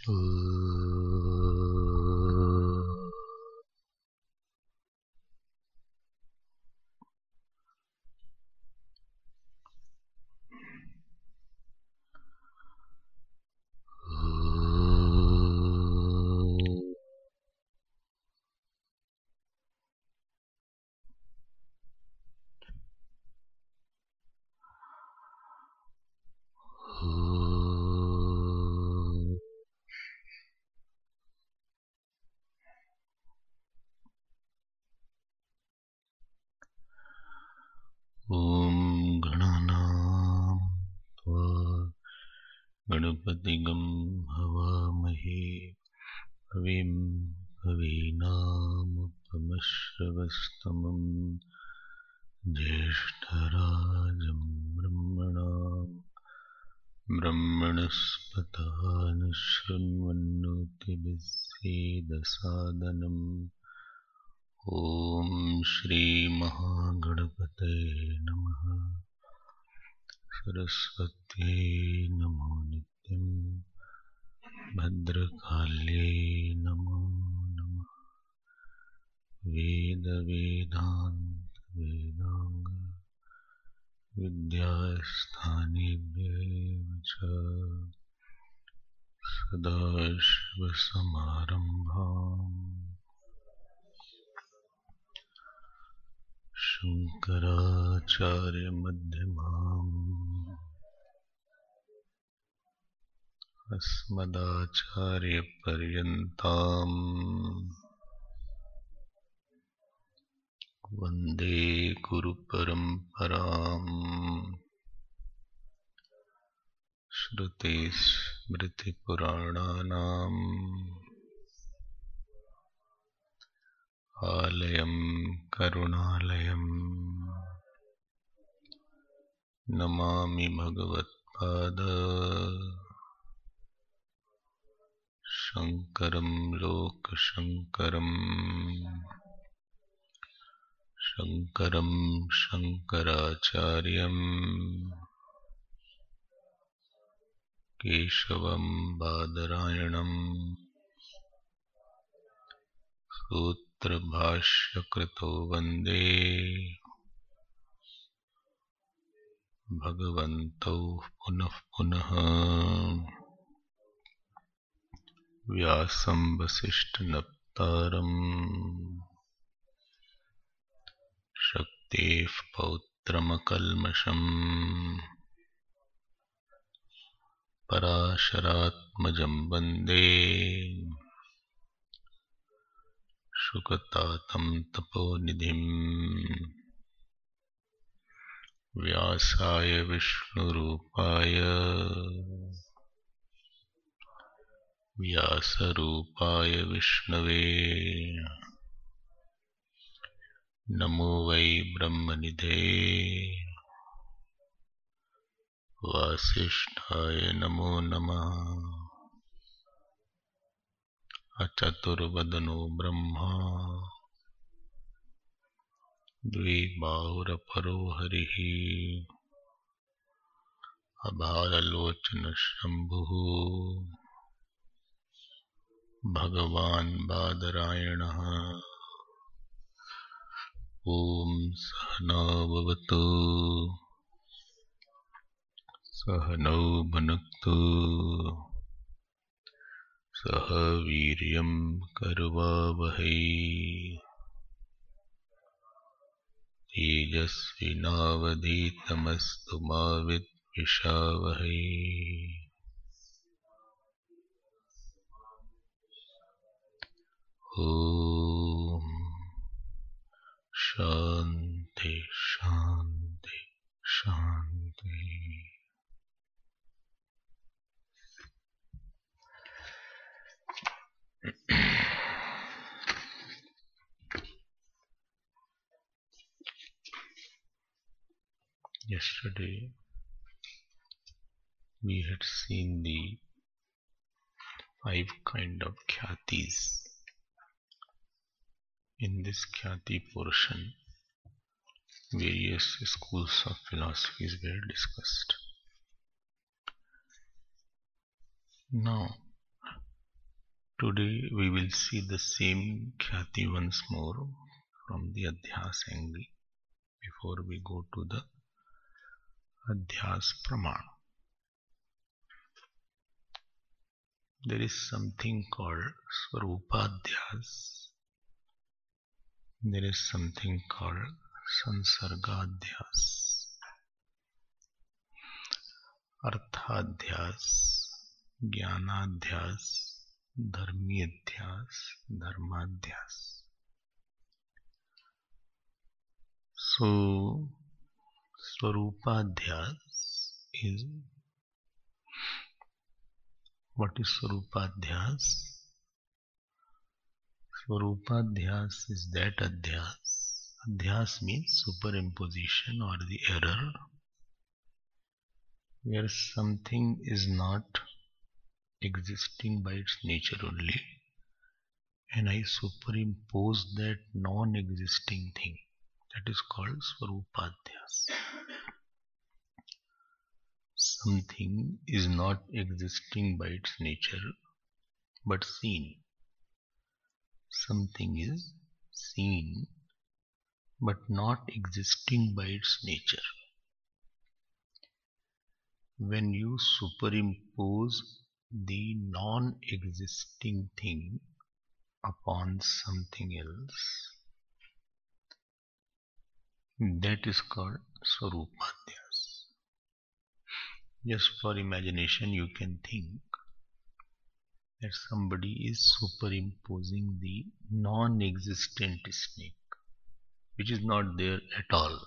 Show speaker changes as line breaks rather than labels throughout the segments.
ॐ गणानां त्वा गणपतिगं हवामहे कविं कवीनामुपमश्रवस्तमं ज्येष्ठराजं ब्रह्मणस्पत शृण्वन्नोतिभिस्सीदसादनम् ॐ श्री महागणपतये नमः। सरस्वत्यै नमो नित्यं भद्रकाल्यै नमो नमः। वेद वेदान्त वेदांग विद्यास्थानेभ्यः च सदाशिवसमारम्भाम् शङ्कराचार्यमध्यमाम् अस्मदाचार्यपर्यन्ताम् वन्दे गुरुपरम्पराम्। श्रुतिस्मृतिपुराणानाम् आलयं करुणालयम् नमामि भगवत्पाद शङ्करं लोकशङ्करम्। शङ्करं शङ्कराचार्यं केशवं बादरायणं सूत्रभाष्यकृतो वन्दे भगवन्तौ पुनः पुनः। व्यासं वसिष्ठनप्तारं शक्तेः पौत्रमकल्मषम् पराशरात्मजं वन्दे शुकतातं तपोनिधिम्। व्यासाय विष्णुरूपाय व्यासरूपाय विष्णवे नमो वै ब्रह्मनिधे वासिष्ठाय नमो नमः। अचतुर्वदनो ब्रह्मा द्विबाहुरपरो हरिः अभाललोचनः शम्भुः भगवान् बादरायणः। ॐ सहना भवतु सहनौ भुनक्तु सह वीर्यं करवावहै तेजस्विनावधीतमस्तु मा विद्विषावहै। ॐ शान्ति शान्ति शान्ति। Yesterday we had seen the 5 kind of khyatis. In this khyati portion, various schools of philosophies were discussed. Now, Today we will see the same Khyati once more from the Adhyas angle before we go to the Adhyas Praman. There is something called Swarupadhyas. There is something called Sansargadhyas, Arthadhyas, Jnanadhyas, Dharmyadhyas, Dharmadhyas. So, Swarupadhyas is, what is Swarupadhyas? Swarupadhyas is that adhyas. Adhyas means superimposition or the error, where something is not existing by its nature only, and I superimpose that non-existing thing. That is called Swarupadhyas. Something is not existing by its nature but seen. Something is seen but not existing by its nature. When you superimpose the non-existing thing upon something else, that is called Swarupadhyas. Just for imagination, you can think that somebody is superimposing the non-existent snake, which is not there at all.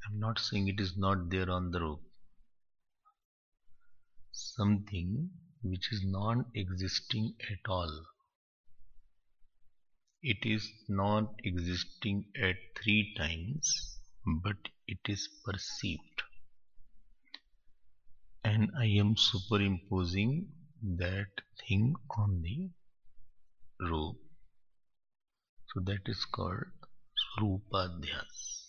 I'm not saying it is not there on the rope. Something which is non-existing at all. It is not existing at 3 times, but it is perceived. And I am superimposing that thing on the rope. So that is called Swarupadhyas.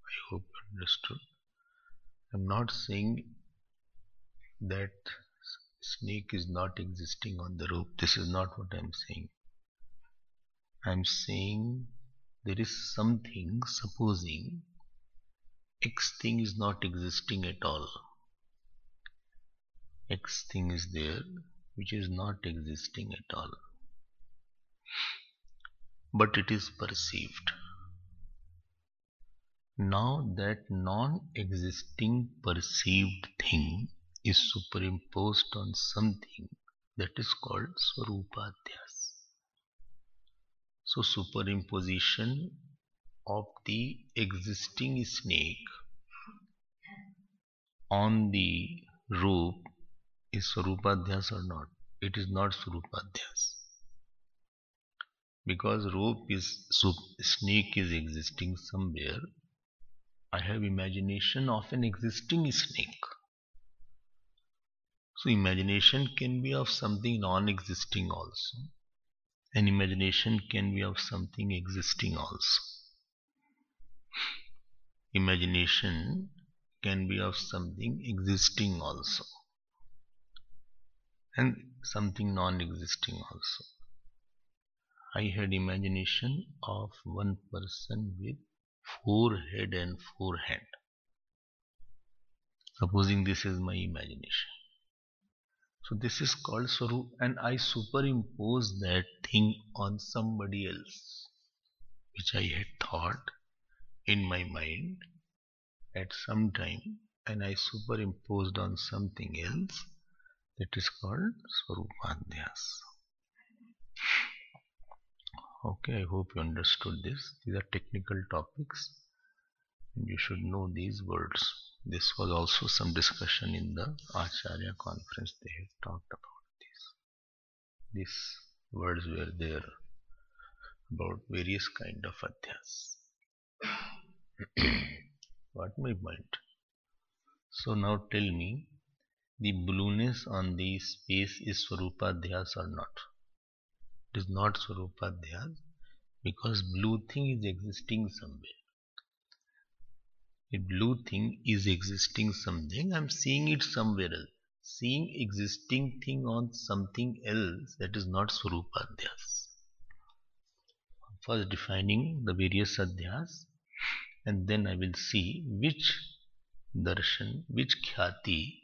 I hope you understood. I'm not saying that snake is not existing on the rope. This is not what I'm saying. I'm saying there is something, supposing X thing is not existing at all. X thing is there, which is not existing at all. But it is perceived. Now that non-existing perceived thing is superimposed on something, that is called Swarupadhyas. So superimposition of the existing snake on the rope is Swarupadhyas or not? It is not Swarupadhyas. Because rope is, snake is existing somewhere, I have imagination of an existing snake. So imagination can be of something non-existing also. And imagination can be of something existing also. Imagination can be of something existing also. And something non-existing also. I had imagination of one person with 4 head and 4 hand. Supposing this is my imagination. So this is called Swarup, and I superimpose that thing on somebody else, which I had thought in my mind at some time, and I superimposed on something else. That is called Swarupadhyas. Okay, I hope you understood this. These are technical topics, and you should know these words. This was also some discussion in the Acharya conference. They had talked about this. These words were there about various kind of adhyas. What my point? So now tell me, the blueness on the space is Swarupadhyas or not? It is not Swarupadhyas because blue thing is existing somewhere. The blue thing is existing something. I am seeing it somewhere else. seeing existing thing on something else, that is not Swarupadhyas. First defining the various adhyas, and then I will see which darshan, which khyati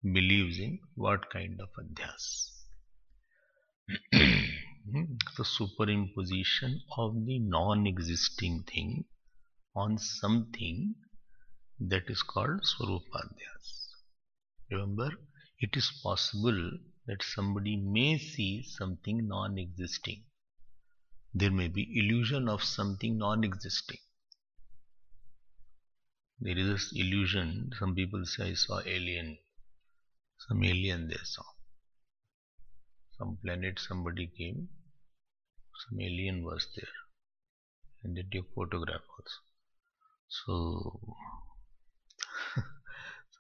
believes in what kind of adhyas. So superimposition of the non-existing thing on something, that is called Swarupadhyas. Remember, it is possible that somebody may see something non-existing. There may be illusion of something non-existing. There is this illusion, some people say I saw alien, some alien they saw. Some planet somebody came, some alien was there, and they took photograph also. So,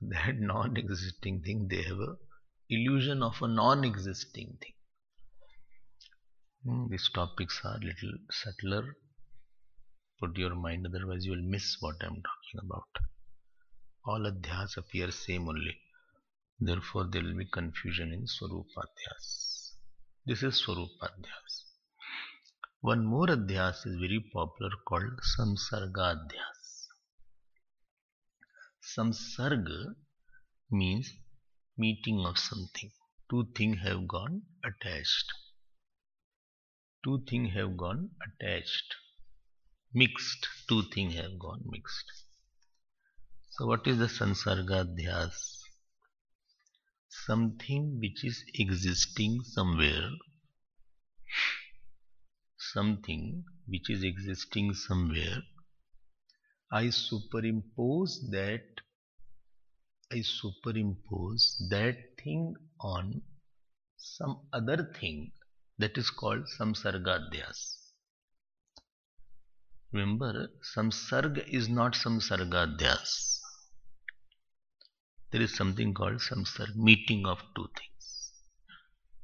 that non-existing thing, they have a illusion of a non-existing thing. These topics are little subtler. Put your mind, otherwise you will miss what I am talking about. All adhyas appear same only. Therefore, there will be confusion in Swarupadhyas. This is Swarupadhyas. One more adhyas is very popular called Samsargadhyas. Samsarga means meeting of something. Two things have gone attached. Two things have gone attached. Mixed. Two things have gone mixed. So what is the Samsargadhyas? Something which is existing somewhere. Something which is existing somewhere. I superimpose that thing on some other thing, that is called Samsargadhyas. Remember, Samsarga is not Samsargadhyas. There is something called Samsarga, meeting of two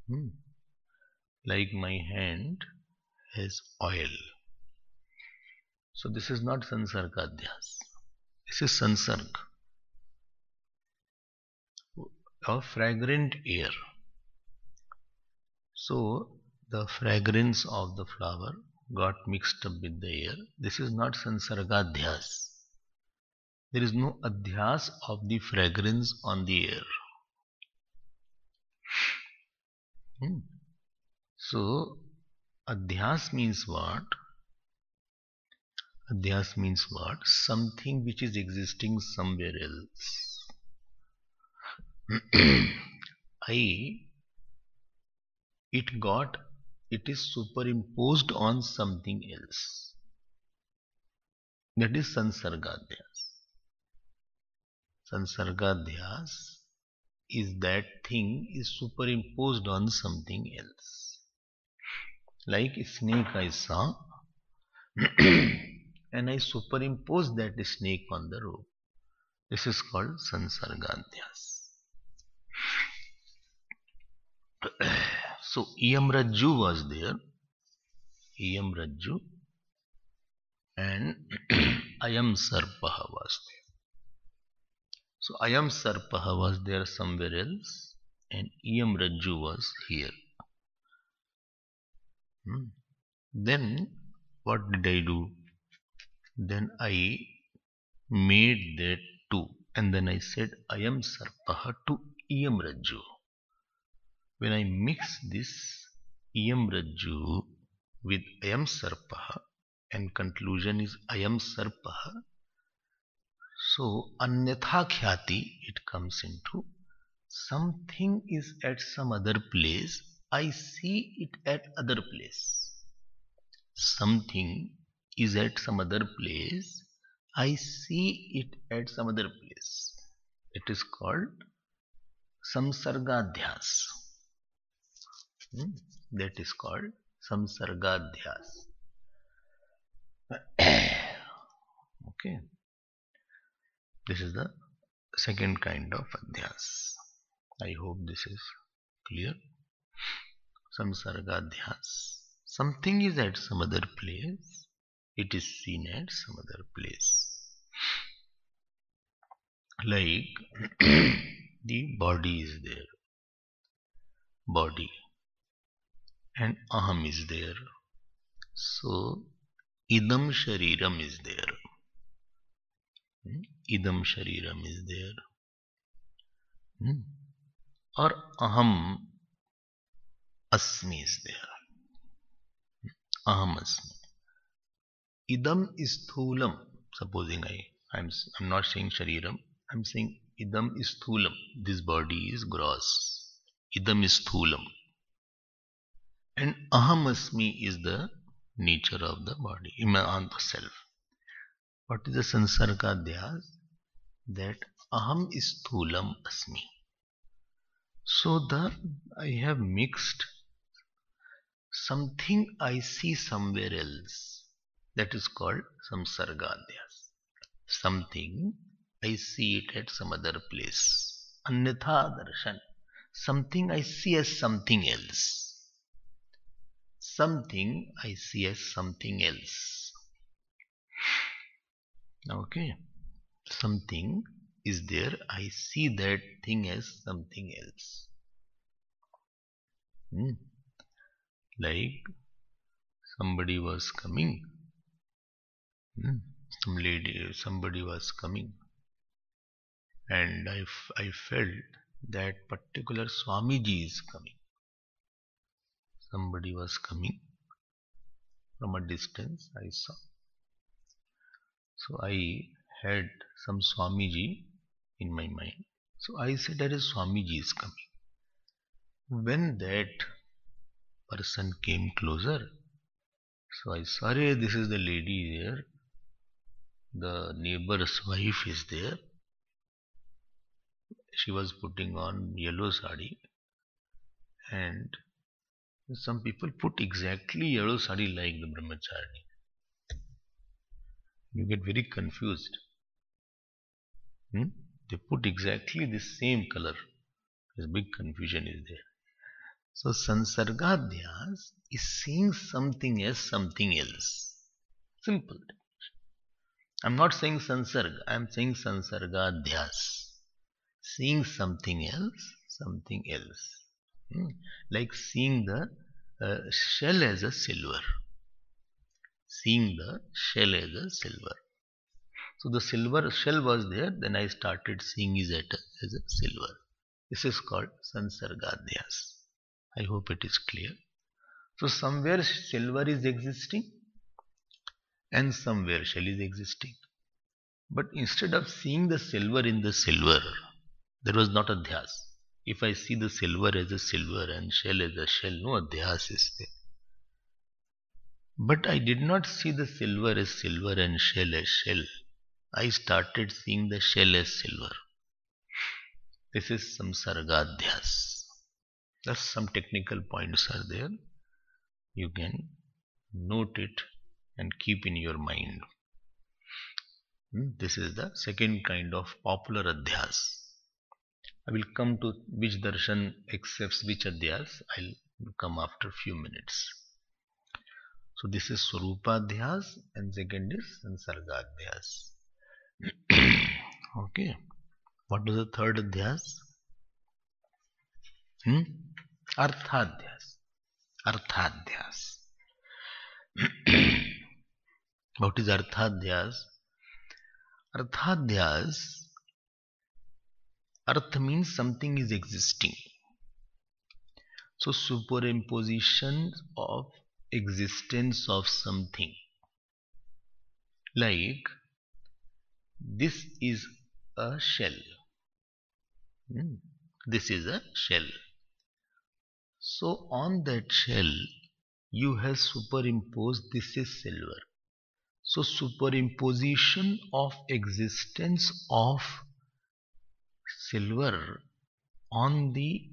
things. Like my hand has oil. So this is not Samsargadhyas. This is Samsarga. A fragrant air. So the fragrance of the flower got mixed up with the air. This is not Samsargadhyas. There is no adhyas of the fragrance on the air. So adhyas means what? Adhyas means what? Something which is existing somewhere else. It is superimposed on something else. That is Samsargadhyas. Samsargadhyas is that thing is superimposed on something else. Like a snake I saw, and I superimpose that snake on the rope. This is called Samsargadhyas. So Iyam Rajju was there, Iyam Rajju, and Ayam Sarpaha was there. So Ayam Sarpaha was there somewhere else, and Iyam Rajju was here. Then what did I do? Then I made that two, and then I said Ayam Sarpaha to Iyam Rajju. When I mix this Iyam Rajju with Ayam Sarpaha, and conclusion is Ayam Sarpaha, so Anyatha Khyati it comes into. Something is at some other place, I see it at other place. Something is at some other place, I see it at some other place. It is called Samsargadhyas. That is called Samsargadhyas. Okay. This is the second kind of adhyas. I hope this is clear. Samsargadhyas. Something is at some other place, it is seen at some other place. Like the body is there, body, and aham is there. So idam shariram is there. Idam shariram is there. Or aham asmi is there. Aham asmi. Idam is thulam. Supposing I'm not saying shariram. I'm saying idam is thulam. This body is gross. Idam is thulam. And aham asmi is the nature of the body, on the self. What is the sansargadhyas? That aham is thulam asmi. So I have mixed something I see somewhere else. That is called samsargadhyas. Something I see it at some other place. Anyatha darshan. Something I see as something else. Something I see as something else. Okay. Something is there. I see that thing as something else. Like somebody was coming. Somebody was coming. And I felt that particular Swamiji is coming. Somebody was coming from a distance, I saw. So I had some Swamiji in my mind. So I said that a Swamiji is coming. When that person came closer, so I saw, this is the lady there. The neighbor's wife is there. She was putting on yellow sari, and some people put exactly yellow sari like the brahmachari. You get very confused. They put exactly the same color. There's big confusion is there. So sansargadhyas is seeing something as something else. Simple. I'm not saying sansarga, I'm saying sansargadhyas. Seeing something else. Like seeing the shell as a silver. Seeing the shell as a silver. So the silver shell was there, then I started seeing it as a silver. This is called sansargadhyas. I hope it is clear. So somewhere silver is existing and somewhere shell is existing. But instead of seeing the silver in the silver, there was not a dhyas. If I see the silver as a silver and shell as a shell, no dhyas is there. But I did not see the silver as silver and shell as shell. I started seeing the shell as silver. This is samsargadhyas. Thus some technical points are there. You can note it and keep in your mind. This is the second kind of popular adhyas. I will come to which darshan accepts which adhyas. I'll come after few minutes. So this is Swarupadhyas and second is Sansargadhyas. Okay. What was the third adhyas? Arthadhyas. Arthadhyas. What is Arthadhyas? Arthadhyas, Arth means something is existing. So superimposition of existence of something. Like this is a shell. This is a shell. So on that shell you have superimposed this is silver. So superimposition of existence of silver on the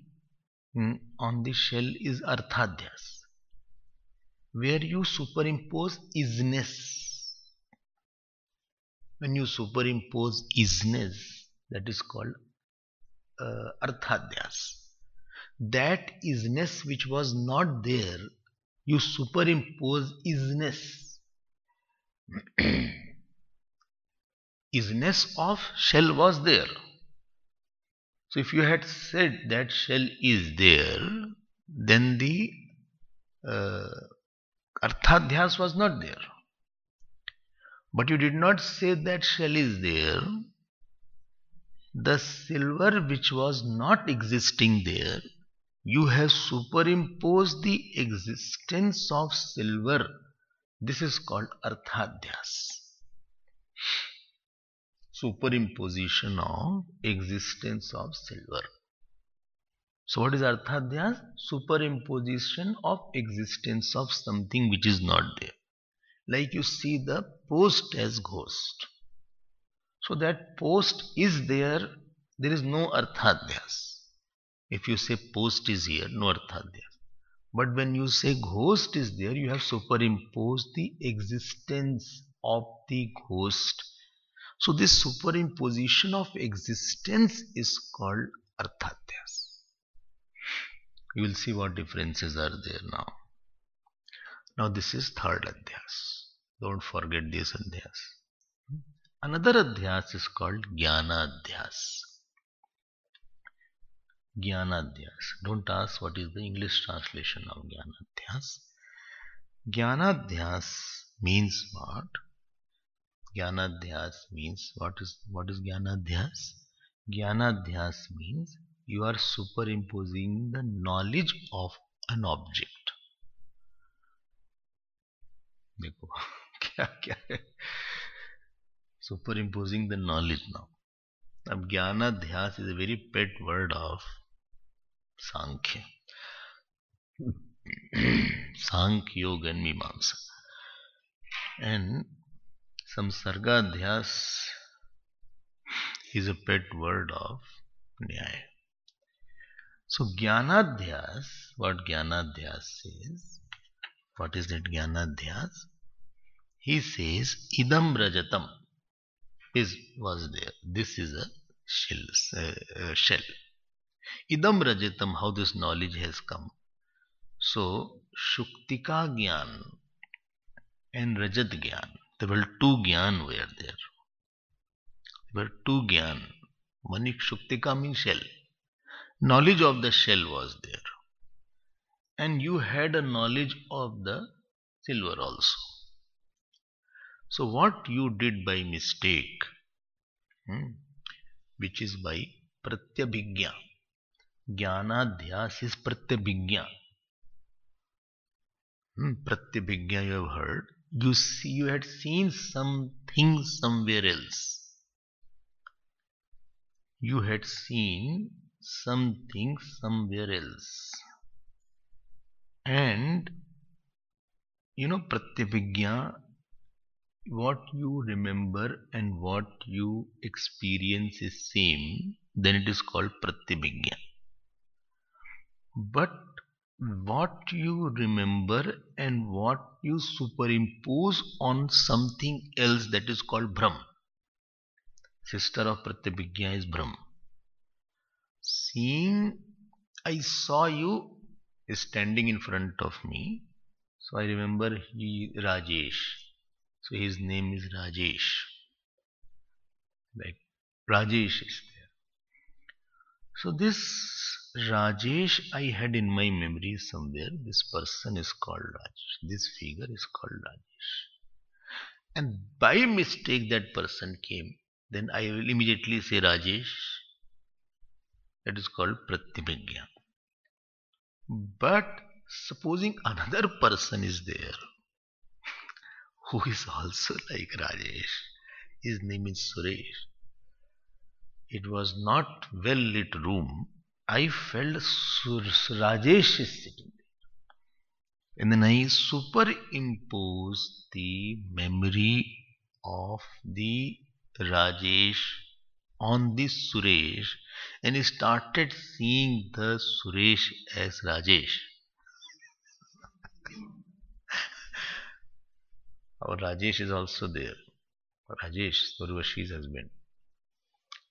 shell is arthadhyas, where you superimpose isness. When you superimpose isness, that is called arthadhyas. That isness which was not there, you superimpose isness. Isness of shell was there. So if you had said that shell is there, then the uh, arthadhyas was not there. But you did not say that shell is there. The silver which was not existing there, you have superimposed the existence of silver. This is called arthadhyas. Superimposition of existence of silver. So what is arthadhyas? Superimposition of existence of something which is not there. Like you see the post as ghost. So that post is there, there is no arthadhyas. If you say post is here, no arthadhyas. But when you say ghost is there, you have superimposed the existence of the ghost. So this superimposition of existence is called arthadhyas. You will see what differences are there now. Now this is third adhyas. Don't forget these adhyas. Another adhyas is called jnanadhyas. Jnanadhyas. Don't ask what is the English translation of jnanadhyas. Jnanadhyas means what? Jnanadhyas means what is jnanadhyas? Jnanadhyas means you are superimposing the knowledge of an object. देखो क्या क्या है, superimposing the knowledge now. अब ज्ञानाध्यास is a very pet word of Sankhya. Sankhya, Yoga and Mimamsa. And Samsargadhyas is a pet word of Nyaya. So Jnanadhyas, what Jnanadhyas says, what is that Jnanadhyas? He says, Idam Rajatam was there. This is a shell. Idam Rajatam, how this knowledge has come. So, Shuktika Gyan and Rajat Gyan, there were two Gyan were there. There were two Gyan. One is Shuktika means shell. Knowledge of the shell was there. And you had a knowledge of the silver also. So what you did by mistake, which is by pratyabhigya. Jnanadhyas is pratyabhigya. Pratyabhigya you have heard. You had seen something somewhere else. You had seen something somewhere else. And pratyabhigya, what you remember and what you experience is same, then it is called pratyabhigya. But what you remember and what you superimpose on something else, that is called Brahm. Sister of pratyabhigya is Brahm. Seeing, I saw you standing in front of me, so I remember Rajesh. So his name is Rajesh. Like Rajesh is there. So this Rajesh I had in my memory somewhere. This person is called Rajesh. This figure is called Rajesh. And by mistake that person came. Then I will immediately say Rajesh. That is called pratyabhigya. But supposing another person is there who is also like Rajesh. His name is Suresh. It was not well lit room. I felt Rajesh is sitting there. And then I superimposed the memory of the Rajesh on this Suresh, and he started seeing the Suresh as Rajesh. Our Rajesh is also there. Rajesh, Urvashi's husband.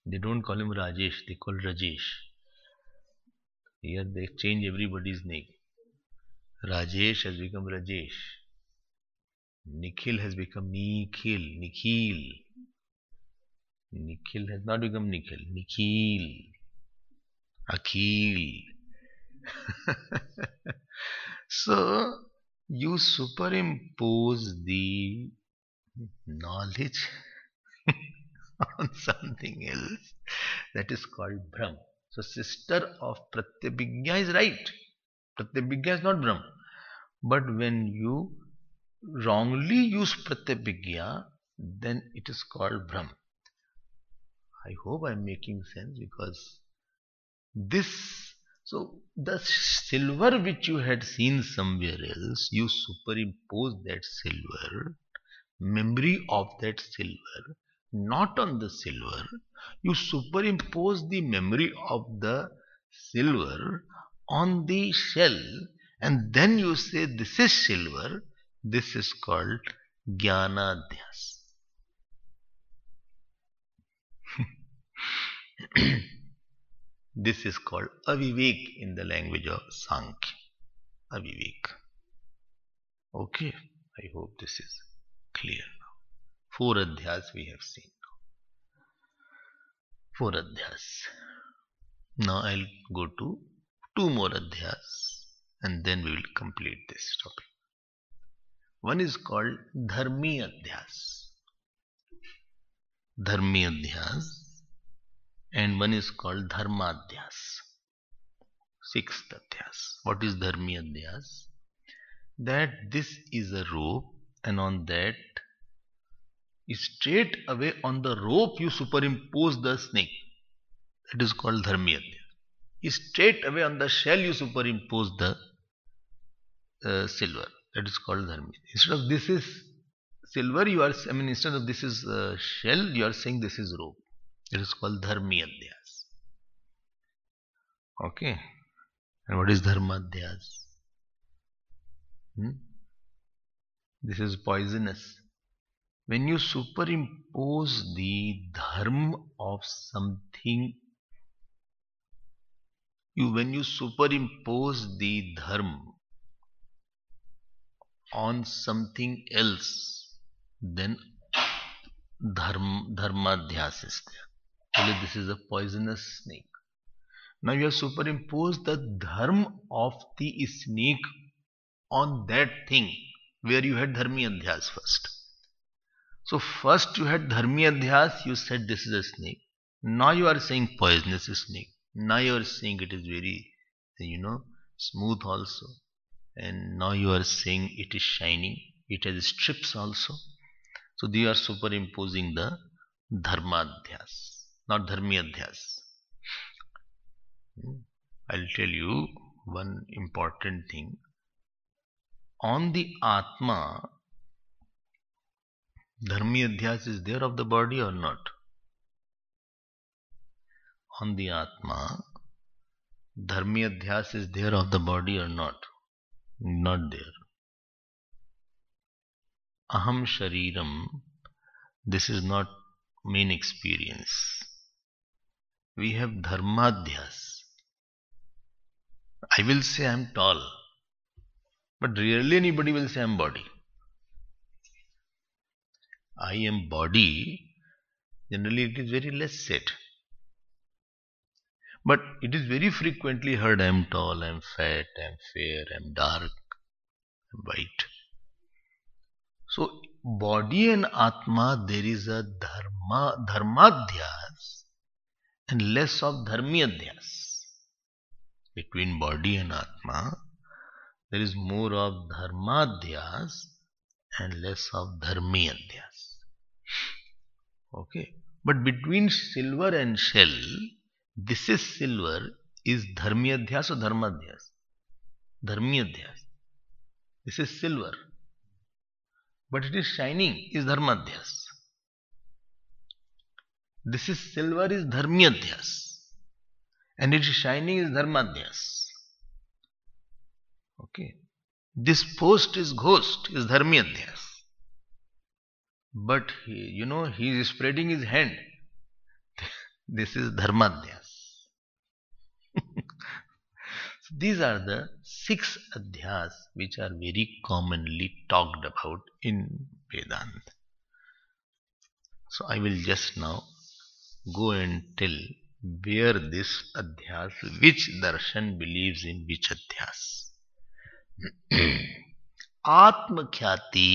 They don't call him Rajesh, they call Rajesh. Here they change everybody's name. Rajesh has become Rajesh. Nikhil has become Nikhil. Nikhil has not become Nikhil. Nikhil. Akhil. So you superimpose the knowledge on something else, that is called Brahm. So sister of Pratyabhijna is right. Pratyabhijna is not Brahm. But when you wrongly use Pratyabhijna, then it is called Brahm. I hope I am making sense, because this, so the silver which you had seen somewhere else, you superimpose that silver, memory of that silver, not on the silver. You superimpose the memory of the silver on the shell, and then you say this is silver. This is called Jnanadhyas. This is called avivek in the language of Sankhya. Avivek. Okay, I hope this is clear now. 4 adhyas we have seen. 4 adhyas. Now I'll go to 2 more adhyas, and then we will complete this topic. One is called Dharmi Adhyas. Dharmi Adhyas. And one is called Dharmadhyas. 6th Adhyas. What is Dharmi Adhyas? That this is a rope, and on that, straight away on the rope you superimpose the snake. That is called Dharmi Adhyas. Straight away on the shell you superimpose the silver. That is called Dharmi. Instead of this is silver, instead of this is shell, you are saying this is rope. It is called Dharmi Adhyas. Okay. And what is Dharmadhyas? This is poisonous. When you superimpose the dharma of something, when you superimpose the dharma on something else, then dharmadhyas is there. Only this is a poisonous snake. Now you have superimposed the dharma of the snake on that thing where you had dharmi adhyas first. So first you had dharmi adhyas, you said this is a snake. Now you are saying poisonous snake. Now you are saying it is very, smooth also. And now you are saying it is shining. It has strips also. So you are superimposing the dharmadhyas, not dharmi adhyas. I'll tell you one important thing. On the Atma, dharmi adhyas is there of the body or not? On the Atma, dharmi adhyas is there of the body or not? Not there. Aham shariram, this is not main experience. We have dharmadhyas. I will say I am tall, but rarely anybody will say I am body. I am body, generally it is very less said. But it is very frequently heard I am tall, I am fat, I am fair, I am dark, I am white. So body and Atma, there is a dharmadhyas and less of dharmi adhyas. Between body and Atma, there is more of dharmadhyas and less of dharmi adhyas. Okay. But between silver and shell, this is silver, is dharmi adhyas or dharmadhyas? Dharmi adhyas. This is silver. But it is shining, is dharmadhyas. This is silver, is dharmi adhyas. And it is shining, is dharmadhyas. Okay. This post is ghost, is dharmi adhyas. But he is spreading his hand. This is dharmadhyas. So these are the 6 adhyas which are very commonly talked about in Vedanta. So I will just now go and tell where this adhyas, which darshan believes in which adhyas. आत्म ख्याति,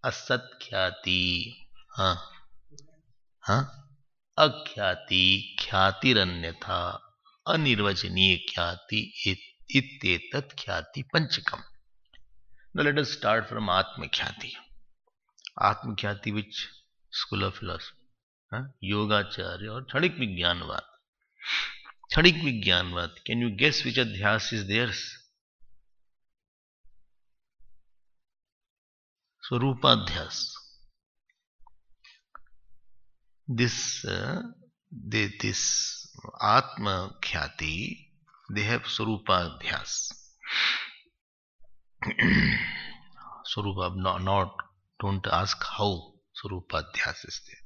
असत ख्याति, हाँ हाँ, अख्याति, ख्यातिरन्यथा, अनिर्वचनीय ख्याति, इत्येतत् ख्याति पंचकम. Now let us start from Atma Khyati. Atma Khyati, which school of philosophy? Yogacharya or Chadik Vigyanvad. Chadik Vigyanvad. Can you guess which adhyas is theirs? So Rupadhyas. This Atma Khyati, they have Swarupadhyas. Swarupa, not, don't ask how Swarupadhyas is there.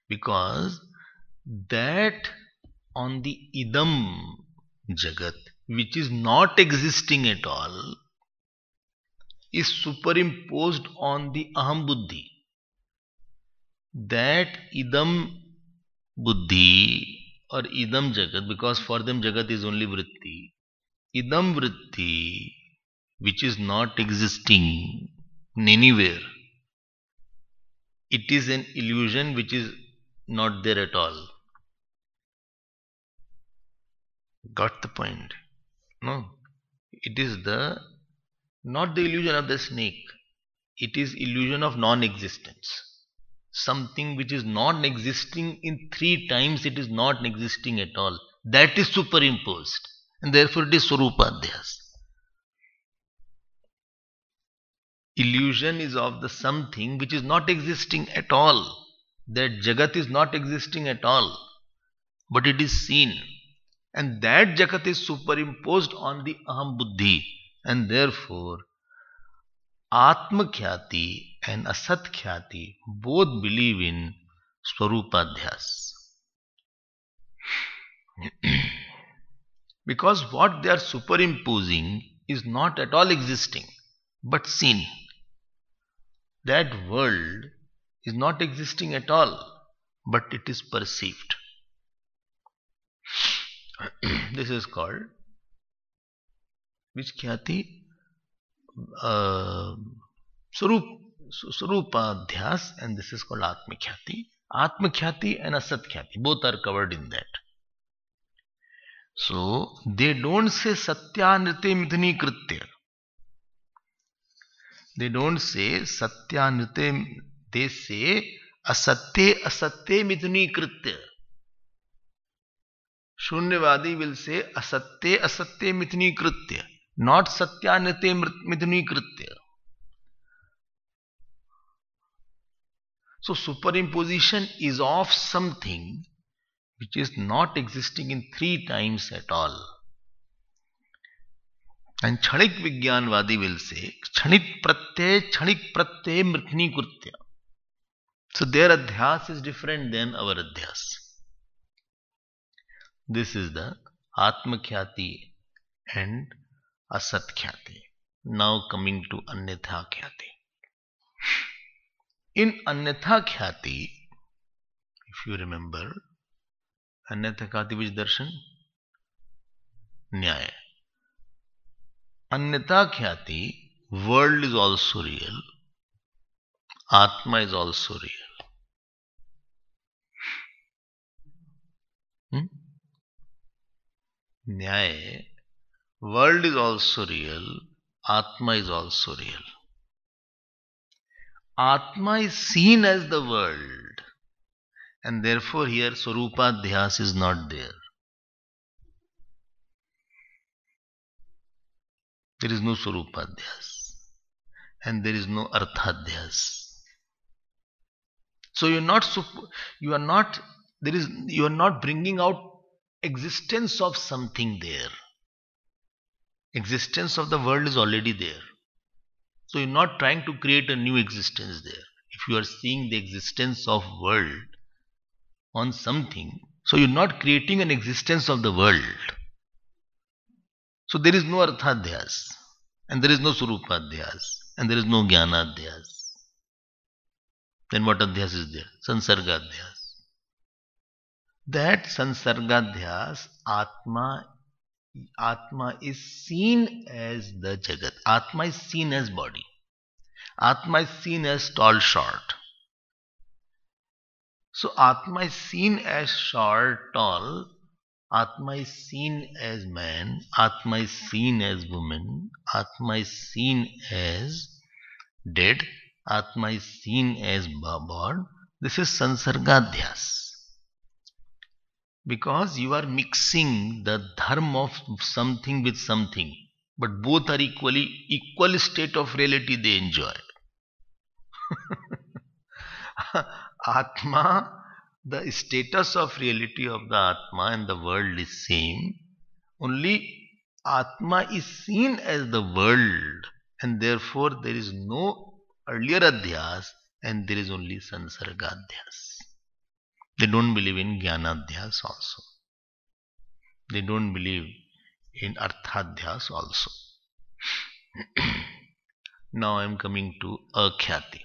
Because that on the idam jagat, which is not existing at all, is superimposed on the aham buddhi. That idam buddhi or idam jagat, because for them jagat is only vritti, idam vritti, which is not existing anywhere, it is an illusion which is not there at all. Got the point? No. It is not the illusion of the snake. It is illusion of non-existence. Something which is non-existing in 3 times, it is not existing at all. That is superimposed. And therefore it is Swarupadhyas. Illusion is of the something which is not existing at all. That Jagat is not existing at all. But it is seen. And that Jagat is superimposed on the Aham Buddhi. And therefore, Atma Khyati and Asat Khyati both believe in Swarupadhyas. Because what they are superimposing is not at all existing, but seen. That world is not existing at all, but it is perceived. This is called which Khyati? Swarupadhyas, and this is called Atma Khyati. Atma Khyati and Asat Khyati, both are covered in that. So, they don't say Satyanrite Mithuni Kritya. They don't say Satyanrite, they say Asatye Asatye Mithuni Kritya. Shunyavadi will say Asatye Asatye Mithuni Kritya, not Satyanrite Mithuni Kritya. So superimposition is of something which is not existing in 3 times at all. And Chadik Vigyanvadi will say Chanik Pratyay Mrithni Kurtya. So their adhyas is different than our adhyas. This is the Atma Khyati and Asat Khyati. Now coming to Anyatha Khyati. In Anyatha Khyati, if you remember, Anyatha Khyati which darshan? Nyaya. Anyatha Khyati, world is also real, Atma is also real. Nyaya, world is also real, Atma is also real. Atma is seen as the world, and therefore here Swarupadhyas is not there. There is no Swarupadhyas, and there is no Arthadhyas. So you are not bringing out existence of something there. Existence of the world is already there. So you're not trying to create a new existence there. If you are seeing the existence of world on something, so you're not creating an existence of the world. So there is no Arthadhyas, and there is no Swarupadhyas, and there is no Jnanadhyas. Then what adhyas is there? Sansargadhyas. that Sansargadhyas, Atma is seen as the Jagat. Atma is seen as body. Atma is seen as tall, short. So Atma is seen as short, tall. Atma is seen as man. Atma is seen as woman. Atma is seen as dead. Atma is seen as born. This is Sansargadhyas. Because you are mixing the dharma of something with something. But both are equal state of reality they enjoy. Atma, the status of reality of the Atma and the world is same. Only Atma is seen as the world, and therefore there is no earlier adhyas and there is only sansargadhyas. They don't believe in jnanadhyas also. They don't believe in arthadhyas also. Now I am coming to akhyati.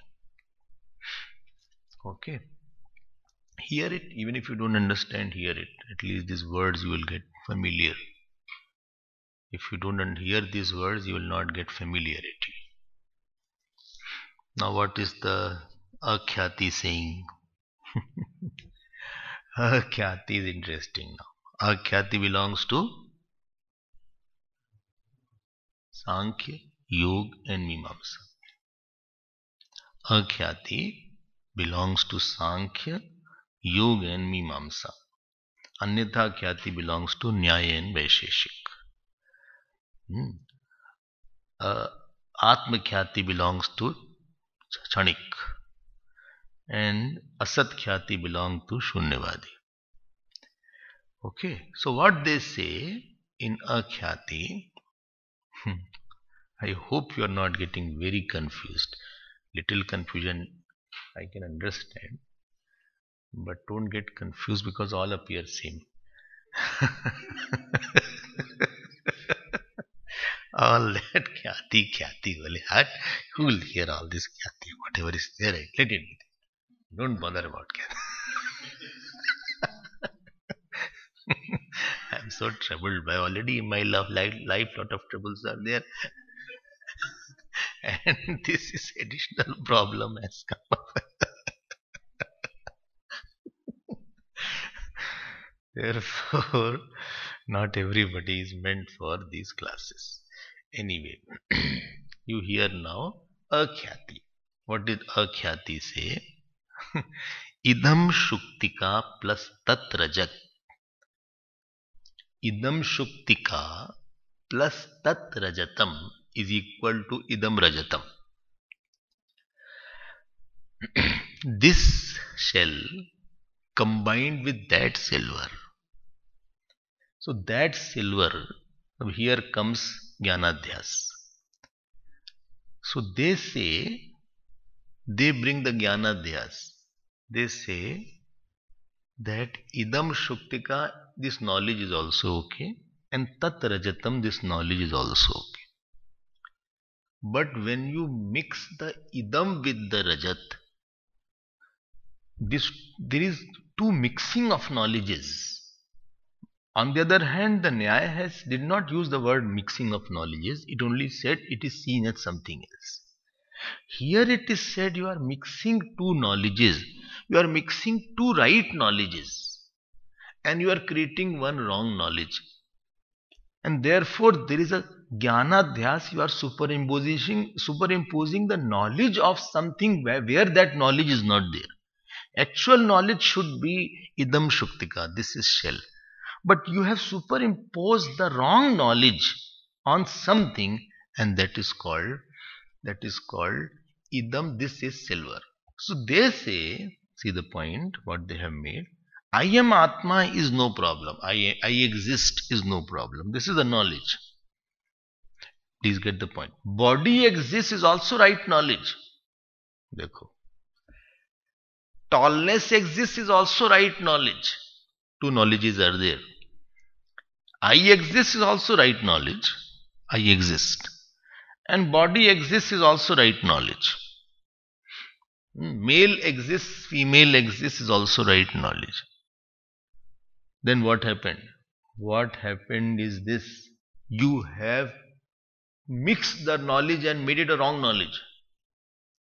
Okay. Hear it, even if you don't understand, hear it. At least these words you will get familiar. If you don't hear these words, you will not get familiarity. Now what is the akhyati saying? Akhyati is interesting now. Akhyati belongs to Sankhya, Yoga and Mimamsa. Akhyati belongs to Sankhya, Yoga and Mimamsa. Anyatha Khyati belongs to Nyaya and Vaisheshik. Atma Khyati belongs to Chanik. And Asat Khyati belongs to Shunyavadi. Okay, so what they say in Akhyati, I hope you are not getting very confused. Little confusion I can understand, but don't get confused because all appear same. All that Khyati, who will hear all this Khyati, whatever is there, let it be. Don't bother about Khyati. I'm so troubled by already in my life lot of troubles are there. And this is additional problem has come up. Therefore, not everybody is meant for these classes. Anyway, you hear now Akhyati. What did Akhyati say? Idam Shuktika plus Tat Rajat. Idam Shuktika plus Tat Rajatam is equal to Idam Rajatam. This shell combined with that silver. So that silver, here comes Jnanadhyas. So they say, they bring the Jnanadhyas. They say that Idam Shuktika, this knowledge is also okay, and Tat Rajatam, this knowledge is also okay. But when you mix the Idam with the Rajat, there is two mixing of knowledges. On the other hand, the Nyaya did not use the word mixing of knowledges, it only said it is seen as something else. Here it is said you are mixing two knowledges, you are mixing two right knowledges, and you are creating one wrong knowledge. And therefore there is a Jnanadhyas, you are superimposing the knowledge of something where that knowledge is not there. Actual knowledge should be Idam Shuktika, this is shell. But you have superimposed the wrong knowledge on something, and that is called Idam, this is silver. So they say, see the point, what they have made. I am Atma is no problem. I exist is no problem. This is the knowledge. Please get the point. Body exists is also right knowledge. Dekho. Tallness exists is also right knowledge. Two knowledges are there. I exist is also right knowledge. I exist. And body exists is also right knowledge. Male exists, female exists is also right knowledge. Then what happened? What happened is this: you have mixed the knowledge and made it a wrong knowledge.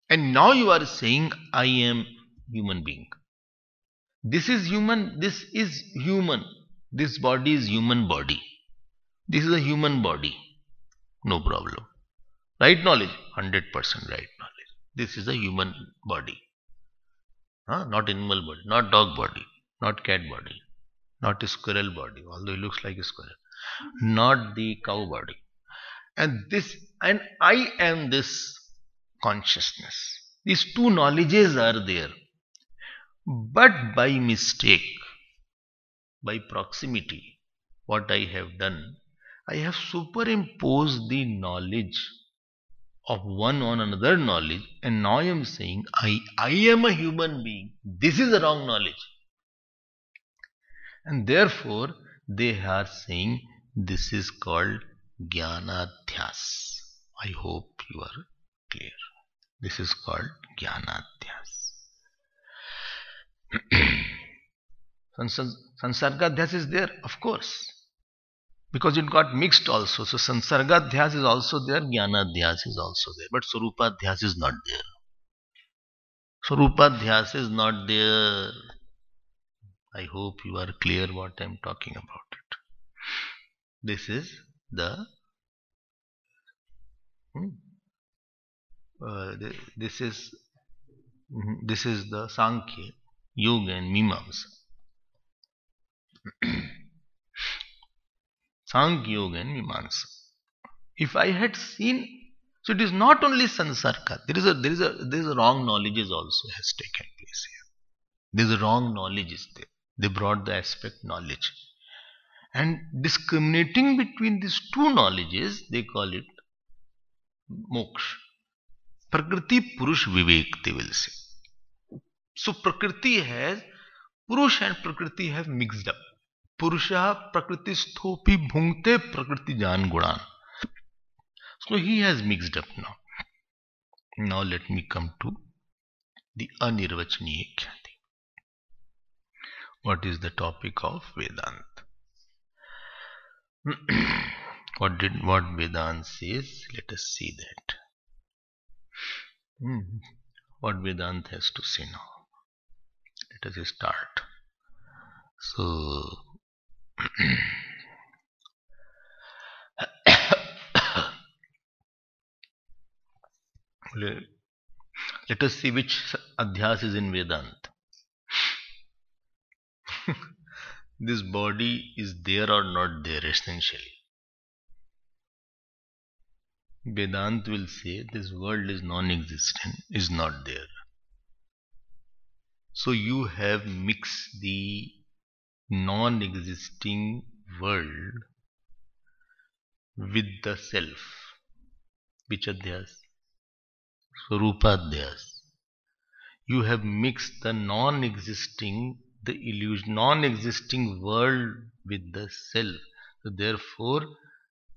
And now you are saying, I am human being. This is human, this is human. This body is human body. This is a human body. No problem. Right knowledge? 100% right knowledge. This is a human body. Not animal body, not dog body, not cat body, not a squirrel body, although it looks like a squirrel. Not the cow body. And I am this consciousness. These two knowledges are there. But by mistake, by proximity, what I have done, I have superimposed the knowledge of one on another knowledge, and now I am saying I am a human being. This is the wrong knowledge. And therefore they are saying this is called Jnanadhyas. I hope you are clear. This is called Jnanadhyas. Sansargadhyas is there, of course, because it got mixed also. So Sansargadhyas is also there, Jnanadhyas is also there, but Swarupadhyas is not there. Swarupadhyas is not there. I hope you are clear what I am talking about it. This is the this is the Sankhya, Yoga and Mimamsa. Sankhya, Yoga and Mimamsa. If I had seen, so it is not only Sansarga. There is a wrong knowledge also has taken place here. There is a wrong knowledge is there. They brought the aspect knowledge, and discriminating between these two knowledges, they call it moksha. Prakriti Purush Vivek, they will say. So Prakriti has, Purush and Prakriti have mixed up. Purusha Prakriti Sthopi Bhungte Prakriti Jan Gunan. So he has mixed up now. Now let me come to the Anirvachaniya Khyati. What is the topic of Vedanta? What Vedanta says? Let us see that. What Vedanta has to say now. Let us start. So let us see which adhyas is in Vedanta. This body is there or not there essentially. Vedanta will say this world is non-existent, is not there. So you have mixed the non-existing world with the self. Which adhyas? Swarupadhyas. You have mixed the non-existing world with the self. So therefore,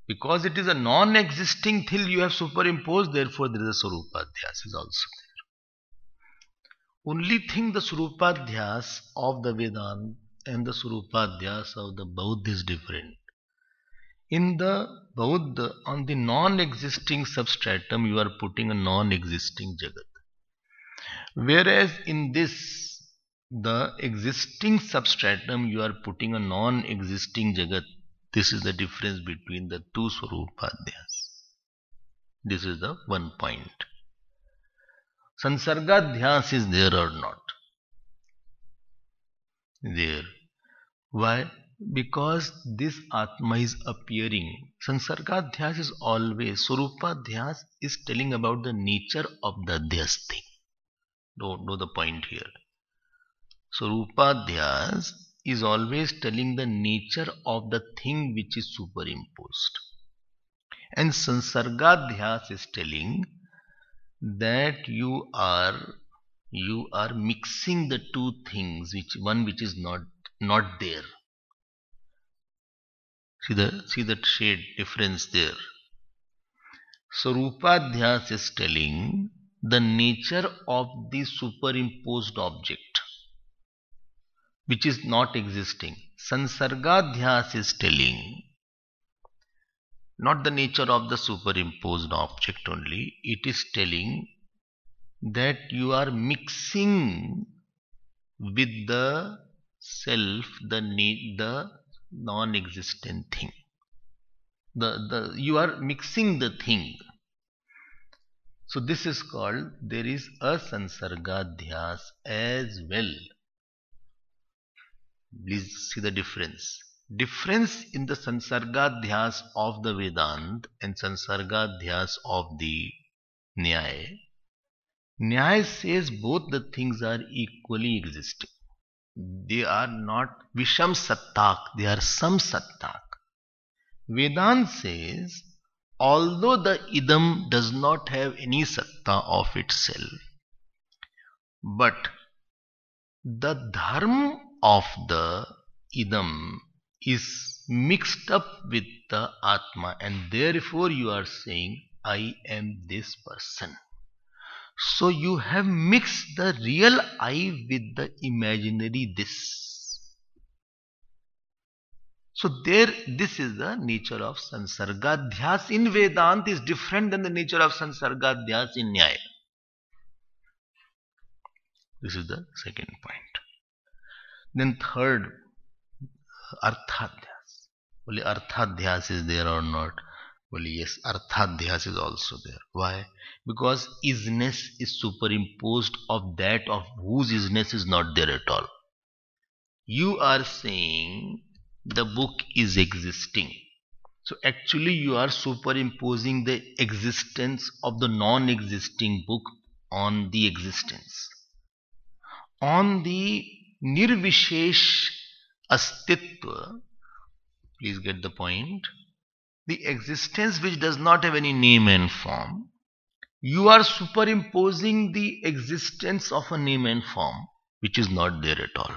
because it is a non-existing thing you have superimposed, therefore there is a Swarupadhyas is also there. Only thing the Swarupadhyas of the Vedanta and the Swarupadhyas of the Bauddha is different. In the Bauddha, on the non-existing substratum, you are putting a non-existing Jagat. Whereas in this, the existing substratum, you are putting a non-existing Jagat. This is the difference between the two Swarupadhyas. This is the one point. Sansargadhyas is there or not? There. Why? Because this Atma is appearing. Sansargadhyas is always, Swarupadhyas is telling about the nature of the Adhyas thing. Don't know the point here. Swarupadhyas is always telling the nature of the thing which is superimposed. And Sansargadhyas is telling that you are mixing the two things, which is not there. See that shade difference there. Swarupadhyas is telling the nature of the superimposed object, which is not existing. Sansargadhyas is telling not the nature of the superimposed object only, it is telling that you are mixing with the self, the non-existent thing. You are mixing the thing. So this is called, there is a sansargadhyas as well. Please see the difference. Difference in the sansargadhyas of the Vedanta and sansargadhyas of the Nyaya. Nyaya says both the things are equally existing. They are not Visham Sattak, they are Samsattak. Vedanta says, although the idam does not have any satta of itself, but the dharma of the idam is mixed up with the Atma, and therefore you are saying, I am this person. So you have mixed the real I with the imaginary this. So this is the nature of sansargadhyas in Vedanta is different than the nature of sansargadhyas in Nyaya. This is the second point. Then third, arthadhyas. Only arthadhyas is there or not? Well, yes, arthadhyas is also there. Why? Because isness is superimposed of that of whose isness is not there at all. You are saying the book is existing. So actually you are superimposing the existence of the non-existing book on the existence. On the nirvishesh astitva, please get the point, the existence which does not have any name and form, you are superimposing the existence of a name and form which is not there at all.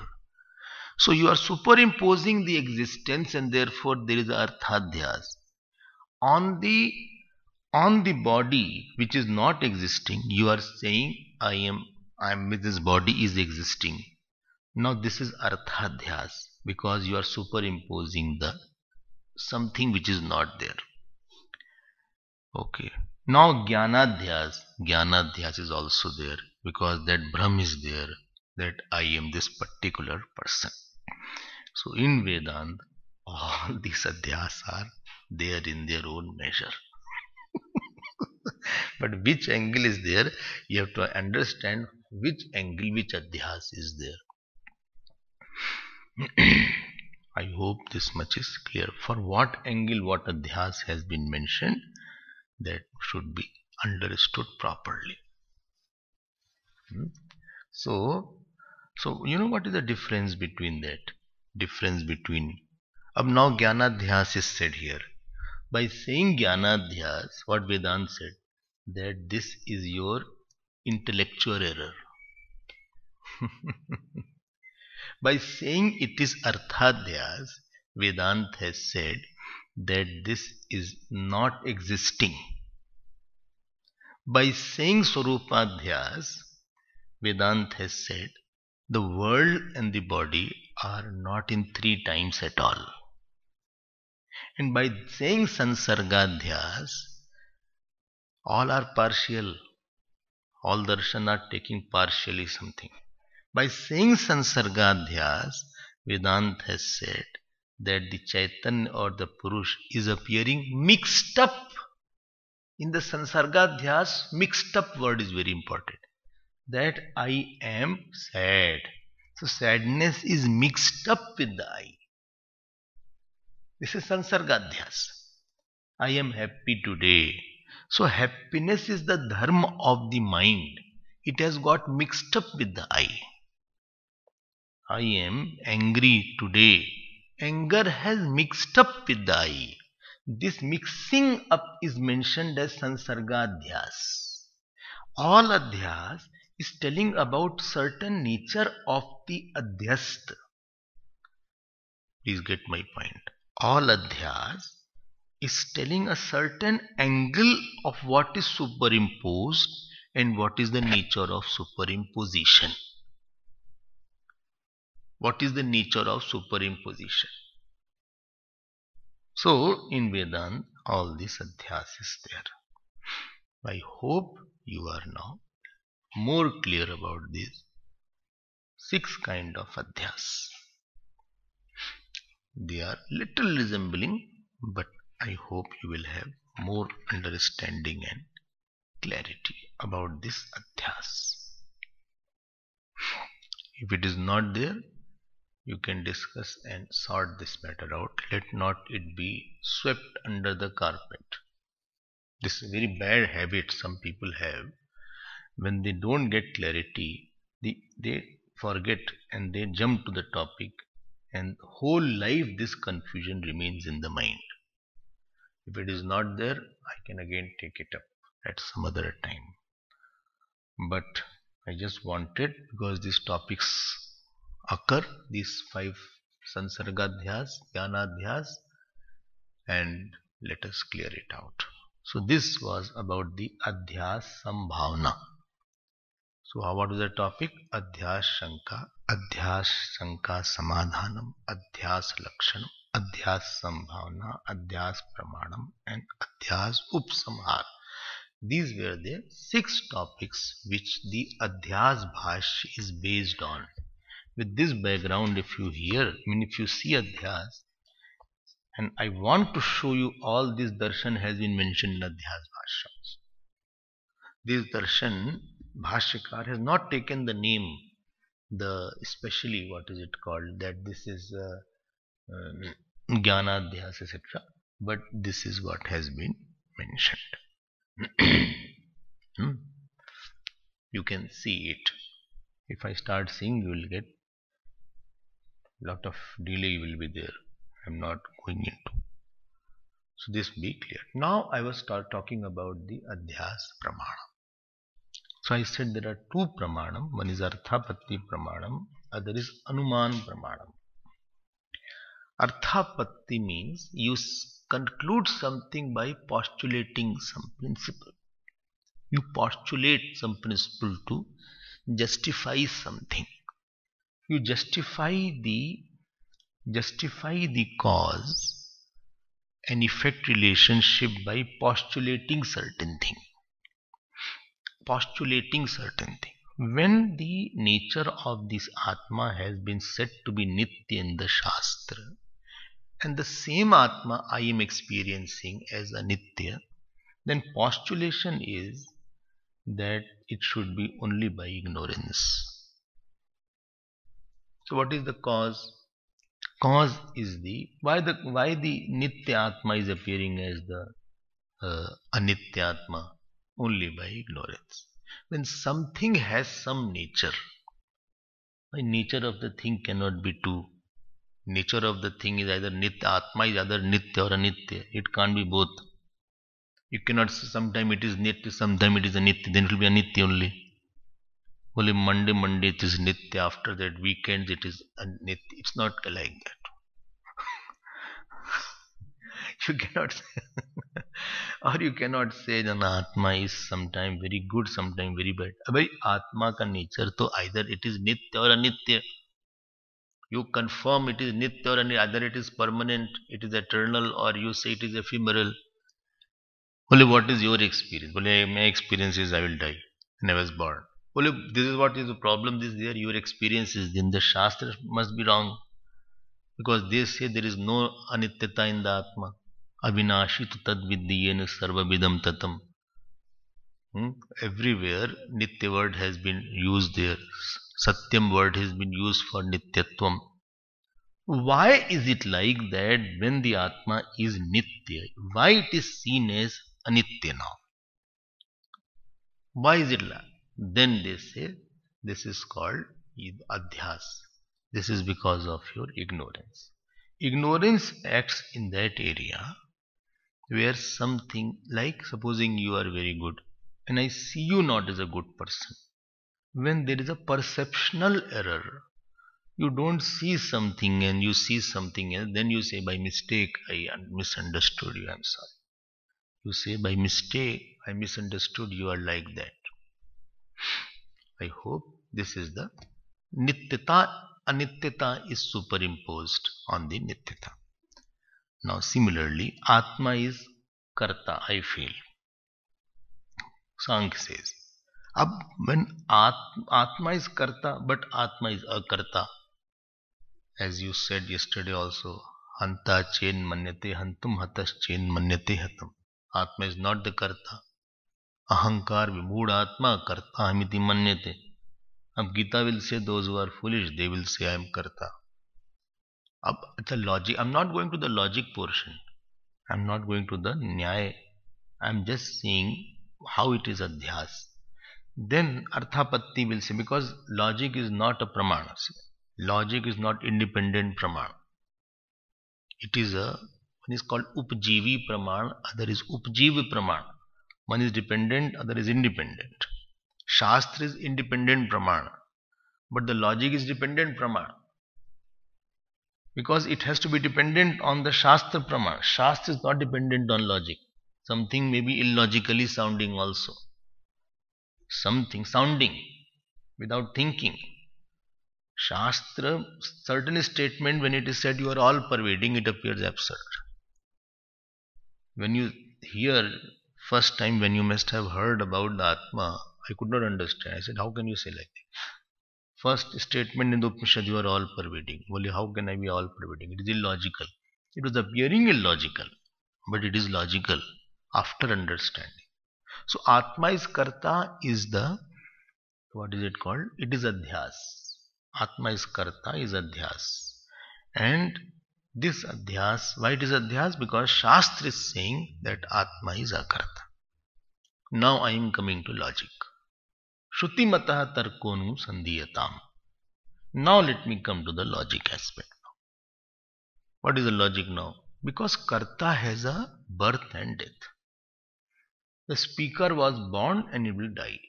So you are superimposing the existence, and therefore there is arthadhyas. On the body which is not existing, you are saying I am with this body is existing. Now this is arthadhyas because you are superimposing the something which is not there. Okay. Now Jnanadhyas is also there because that Brahm is there, that I am this particular person. So in Vedanta, all these adhyas are there in their own measure. But which angle is there? You have to understand which angle, which adhyas is there. I hope this much is clear. For what angle, what adhyas has been mentioned, that should be understood properly. So you know what is the difference between that? Difference between. Now Jnanadhyas is said here. By saying Jnanadhyas, what Vedanta said, that this is your intellectual error. By saying it is Arthadhyas, Vedanta has said that this is not existing. By saying Swarupadhyas, Vedanta has said the world and the body are not in three times at all. And by saying Sansargadhyas, all are partial. All darshan are taking partially something. By saying Sansargadhyas, Vedanta has said that the Chaitanya or the Purush is appearing mixed up. In the Sansargadhyas, mixed up word is very important. That I am sad. So sadness is mixed up with the I. This is Sansargadhyas. I am happy today. So happiness is the dharma of the mind. It has got mixed up with the I. I am angry today. Anger has mixed up with the I. This mixing up is mentioned as Sansargadhyas. All adhyas is telling about certain nature of the adhyast. Please get my point. All adhyas is telling a certain angle of what is superimposed and what is the nature of superimposition. What is the nature of superimposition? So in Vedanta, all this adhyas is there. I hope you are now more clear about these 6 kind of adhyas. They are little resembling, but I hope you will have more understanding and clarity about this adhyas. If it is not there, you can discuss and sort this matter out. Let not it be swept under the carpet. This is a very bad habit some people have. When they don't get clarity, they forget and they jump to the topic, and whole life this confusion remains in the mind. If it is not there, I can again take it up at some other time. But I just wanted, because these topics occur, these 5 sansargadhyas, jnanadhyas, and let us clear it out. So this was about the adhyas sambhavana. So what is the topic? Adhyas shanka samadhanam, adhyas lakshanam, adhyas sambhavana, adhyas pramanam, and adhyas upsamhar. These were the 6 topics which the adhyas bhashya is based on. With this background, if you see adhyas, and I want to show you all this darshan has been mentioned in adhyas bhashya. This darshan, Bhashyakar has not taken the name, especially what is it called, that this is Jnanadhyas, etc. But this is what has been mentioned. You can see it. If I start seeing, you will get lot of delay will be there. I am not going into. So this be clear. Now I will start talking about the adhyas pramana. So I said there are 2 pramanam. One is arthapatti pramanam, other is anuman pramanam. Arthapatti means you conclude something by postulating some principle. You postulate some principle to justify something. You justify the cause and effect relationship by postulating certain thing. When the nature of this Atma has been said to be Nitya in the Shastra, and the same Atma I am experiencing as a Nitya, then postulation is that it should be only by ignorance. So what is the cause? Cause is why the Nitya Atma is appearing as the Anitya Atma only by ignorance. When something has some nature, the nature of the thing cannot be two. Nature of the thing is either Nitya, Atma is either Nitya or Anitya. It can't be both. You cannot say sometime it is Nitya, sometime it is Anitya, then it will be Anitya only. Only Monday it is Nitya, after that weekends it is Anitya. It's not like that. You cannot say, or you cannot say that Atma is sometime very good, sometime very bad. Abhi Atma ka nature to either it is Nitya or Anitya. You confirm it is Nitya or Anitya, either it is permanent, it is eternal, or you say it is ephemeral. Only what is your experience? Only my experience is I will die and I was born. Only this is what is the problem is there, your experience is, then the Shastra must be wrong. Because they say there is no Anityata in the Atma. Avinashi tu tad vidyena sarva vidam tatam. Everywhere Nitya word has been used there. Satyam word has been used for Nityatvam. Why is it like that when the Atma is Nitya? Why it is seen as Anitya now? Why is it like? Then they say this is called Adhyas. This is because of your ignorance. Ignorance acts in that area where something, like supposing you are very good and I see you not as a good person. When there is a perceptional error, you don't see something and you see something else, then you say by mistake I misunderstood you, I'm sorry. You say by mistake I misunderstood you are like that. I hope this is the Nityata anityata is superimposed on the nityata. Now similarly, Atma is karta, I feel. Sankhya says. Ab when Atma is karta, but Atma is akarta, as you said yesterday also, hanta chen manyate hantum hatas chen manyate hatam. Atma is not the karta. Ahankar vimud atma karta hamiti manyate. Ab Gita will say those who are foolish, they will say I am karta. Ab it's a logic. I'm not going to the logic portion. I'm not going to the nyaya. I'm just saying how it is adhyas. Then Arthapatti will say, because logic is not a pramana. Logic is not independent pramana. It is one is called upjivi pramana, other is upjivi pramana. One is dependent, other is independent. Shastra is independent pramana, but the logic is dependent pramana. Because it has to be dependent on the Shastra pramana. Shastra is not dependent on logic. Something may be illogically sounding also. Something sounding without thinking. Shastra, certain statement when it is said you are all pervading, it appears absurd. When you hear first time, when you must have heard about the Atma, I could not understand. I said, how can you say like that? First statement in the Upanishad, you are all pervading. Well, how can I be all pervading? It is illogical. It was appearing illogical, but it is logical after understanding. So Atma is karta is the, what is it called? It is adhyas. Atma is karta, is adhyas. And this adhyas, why it is adhyas? Because Shastra is saying that Atma is akarta. Now I am coming to logic. Shruti mataha tarkonu sandhiyatam. Now let me come to the logic aspect. What is the logic now? Because karta has a birth and death. The speaker was born and it will die.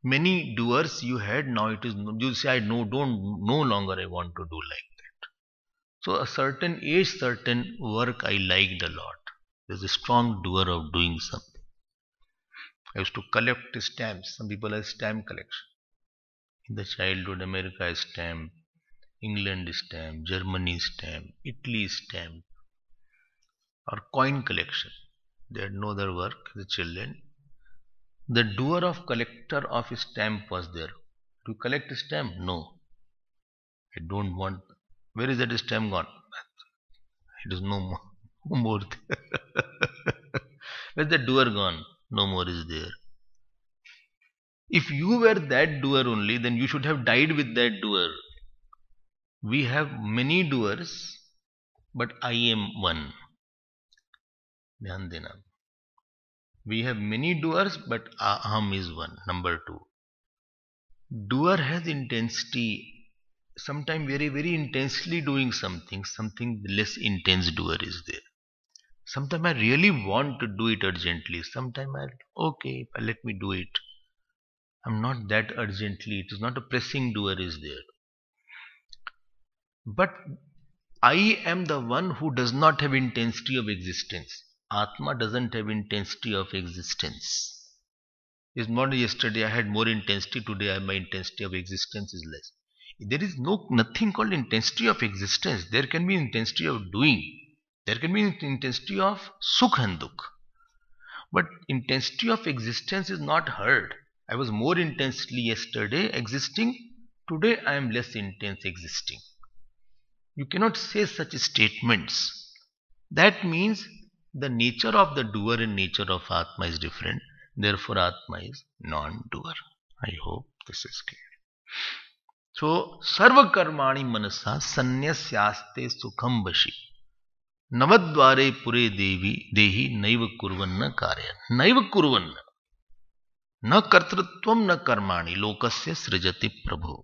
Many doers you had, now it is, you say, I no longer I want to do like that. So a certain age, certain work I liked a lot. There's a strong doer of doing something. I used to collect stamps. Some people have stamp collection. In the childhood, America stamp, England stamp, Germany stamp, Italy stamp, or coin collection. They had no other work, the children. The doer of collector of stamp was there. To collect stamp? No. I don't want. Where is that stamp gone? It is no more. No more there. Where's the doer gone? No more is there. If you were that doer only, then you should have died with that doer. We have many doers, but I am one. Dhyan dena. We have many doers, but aham is one. Number two. Doer has intensity. Sometimes very, very intensely doing something. Something less intense doer is there. Sometimes I really want to do it urgently. Sometimes okay, let me do it. I'm not that urgently. It is not a pressing doer is there. But I am the one who does not have intensity of existence. Atma doesn't have intensity of existence. It's not yesterday I had more intensity, today my intensity of existence is less. There is nothing called intensity of existence. There can be intensity of doing. There can be intensity of sukh and dukh. But intensity of existence is not heard. I was more intensely yesterday existing. Today I am less intense existing. You cannot say such statements. That means the nature of the doer and nature of Atma is different. Therefore Atma is non-doer. I hope this is clear. So, sarva karmani manasa sanyasyaste sukham vashi. Navadvare pure dehi naiva kurvanna karya. Naiva kurvanna. Na kartritvam na karmani lokasya srijati prabhu.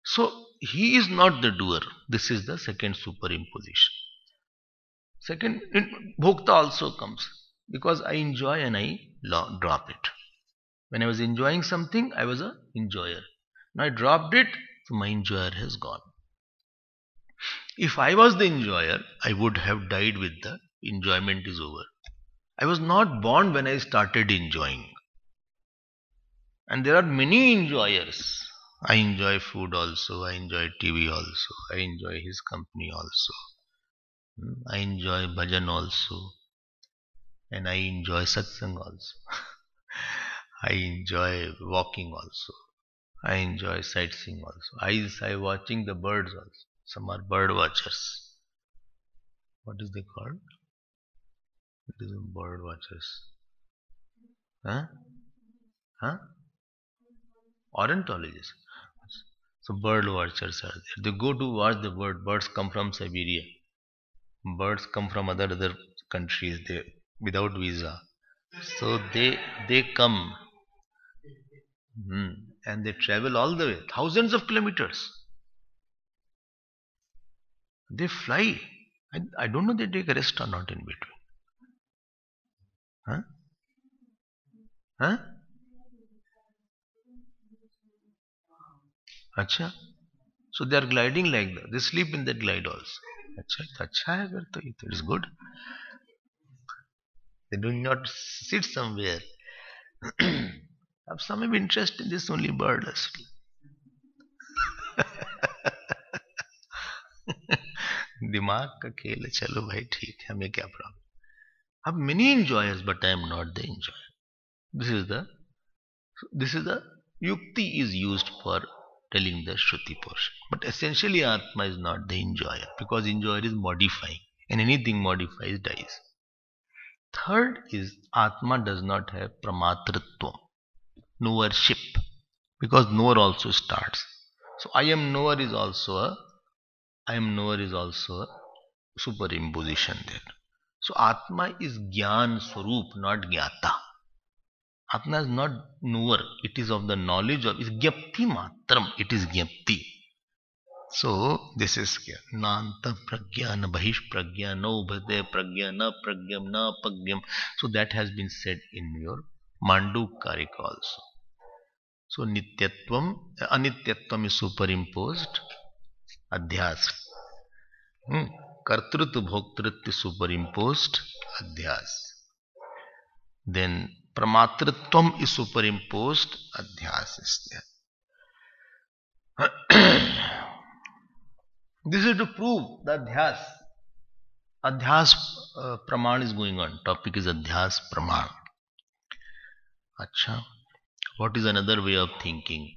So, he is not the doer. This is the second superimposition. Second, bhokta also comes. Because I enjoy and I drop it. When I was enjoying something, I was an enjoyer. Now I dropped it, so my enjoyer has gone. If I was the enjoyer, I would have died with the enjoyment is over. I was not born when I started enjoying. And there are many enjoyers. I enjoy food also, I enjoy TV also, I enjoy his company also. I enjoy bhajan also, and I enjoy satsang also. I enjoy walking also. I enjoy sightseeing also. I watching the birds also. Some are bird watchers. What is they called? It is bird watchers. Huh? Huh? Ornithologists. So bird watchers are there. They go to watch the bird. Birds come from Siberia. Birds come from other countries. They without visa. So they come, and they travel all the way, thousands of kilometers. They fly. I don't know they take a rest or not in between. Huh? Huh? Acha. So they are gliding like that. They sleep in that glide also. अच्छा तो अच्छा है फिर तो ये तो is good. They do not sit somewhere. Have some interest in this only bird. दिमाग का खेल है चलो भाई ठीक है हमें क्या problem have many enjoyers but I am not the enjoyer. This is the yukti is used for telling the shruti portion, but essentially atma is not the enjoyer because enjoyer is modifying and anything modifies dies. Third is atma does not have pramatritvam, knowership, because knower also starts. So I am knower is also a superimposition there. So Atma is Gyan Swarup, not Gyata. Atma is not knower, it is of the knowledge of, is Gyapti Matram, it is Gyapti. So this is Nanta Pragya, Na Bahish Pragya, Na Ubhade Pragya, Na Pragyam, Na Pagyam. So that has been said in your Mandukarika also. So Nityatvam, Anityatvam is superimposed, Adhyas. Kartrutva Bhoktritva superimposed, Adhyas. Then Pramatritvam is superimposed, Adhyas is there. This is to prove the Adhyas. Adhyas Praman is going on. Topic is Adhyas Praman. Acha. What is another way of thinking?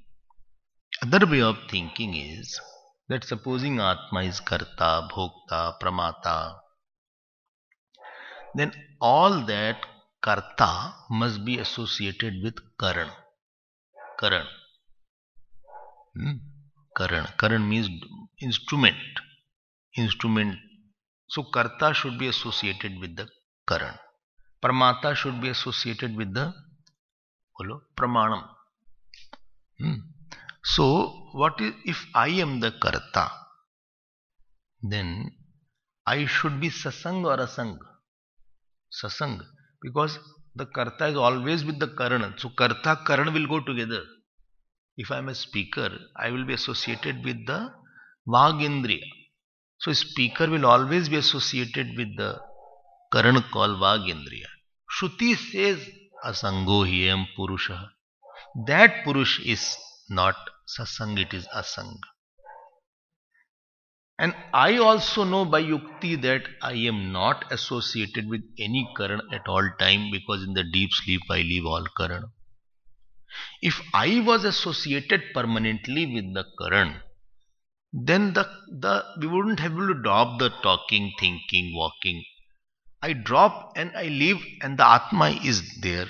Other way of thinking is that supposing Atma is Karta, Bhokta, Pramata, then all that Karta must be associated with Karan. Karan. Karan. Karan means instrument. Instrument. So Karta should be associated with the Karan. Pramata should be associated with the Pramanam. So what is if I am the Karta? Then I should be Sasang or Asang? Sasang. Because the Karta is always with the Karan. So Karta, Karan will go together. If I am a speaker, I will be associated with the Vagendriya. So speaker will always be associated with the Karan called Vagendriya. Shruti says Asango hiyam Purusha. That Purush is not Sasang, it is Asang. And I also know by Yukti that I am not associated with any Karan at all time because in the deep sleep I leave all Karan. If I was associated permanently with the Karan, then we wouldn't have able to drop the talking, thinking, walking. I drop and I leave and the Atma is there.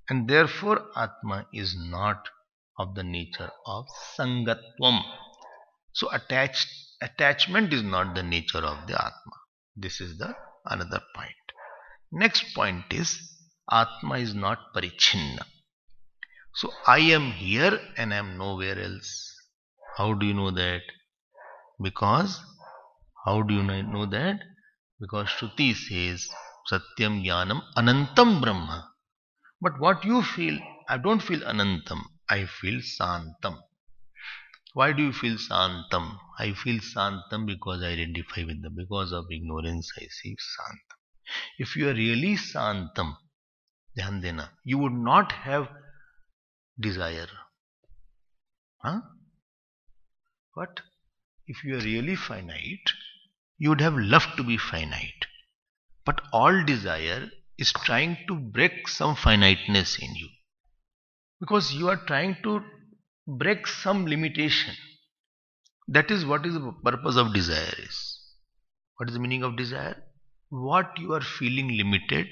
And therefore Atma is not of the nature of Sangatvam. So attachment is not the nature of the Atma. This is the another point. Next point is Atma is not Parichinna. So I am here and I am nowhere else. How do you know that? Because how do you know that? Because Shruti says Satyam Jnanam Anantam Brahma. But what you feel, I don't feel Anantam, I feel Santam. Why do you feel Santam? I feel Santam because I identify with them. Because of ignorance, I see Santam. If you are really Santam, dhyan dena, you would not have desire. Huh? But if you are really finite, you would have loved to be finite. But all desire is trying to break some finiteness in you, because you are trying to break some limitation. That is what is the purpose of desire is. What is the meaning of desire? What you are feeling limited,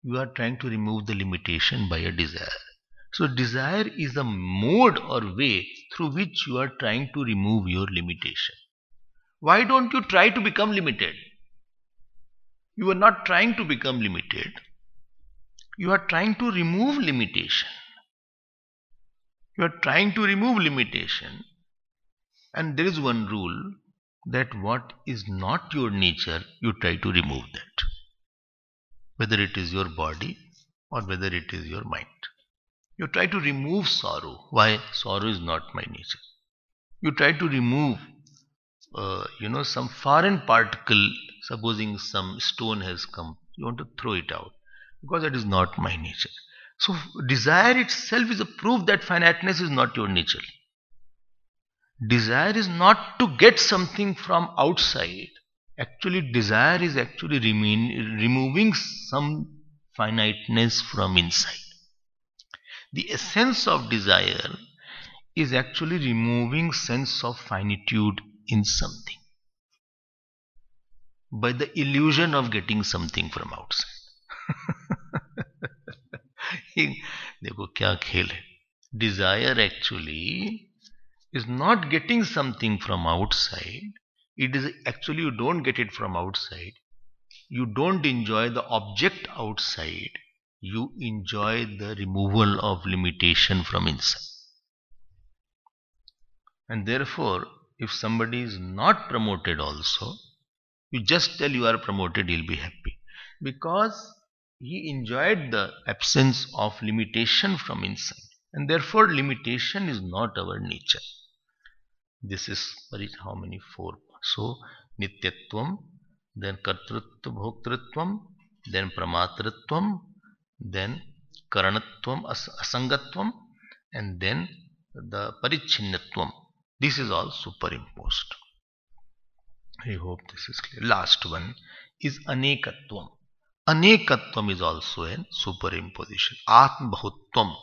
you are trying to remove the limitation by a desire. So desire is a mode or way through which you are trying to remove your limitation. Why don't you try to become limited? You are not trying to become limited. You are trying to remove limitation. You are trying to remove limitation. And there is one rule, that what is not your nature, you try to remove that. Whether it is your body or whether it is your mind. You try to remove sorrow. Why? Sorrow is not my nature. You try to remove, some foreign particle. Supposing some stone has come, you want to throw it out because that is not my nature. So desire itself is a proof that finiteness is not your nature. Desire is not to get something from outside. Actually, desire is actually removing some finiteness from inside. The essence of desire is actually removing sense of finitude in something by the illusion of getting something from outside. देखो क्या खेल है. Desire actually is not getting something from outside. It is actually, you don't get it from outside. You don't enjoy the object outside. You enjoy the removal of limitation from inside. And therefore, if somebody is not promoted also, you just tell you are promoted, he'll be happy. Because he enjoyed the absence of limitation from inside. And therefore, limitation is not our nature. This is how many? 4. So, Nityatvam, then Kartrutva Bhoktritvam, then Pramatritvam, then Karanatvam, Asangatvam, and then the Parichinnatvam. This is all superimposed. I hope this is clear. Last one is Anekatvam. Anekatvam is also a superimposition. Atmabhutvam.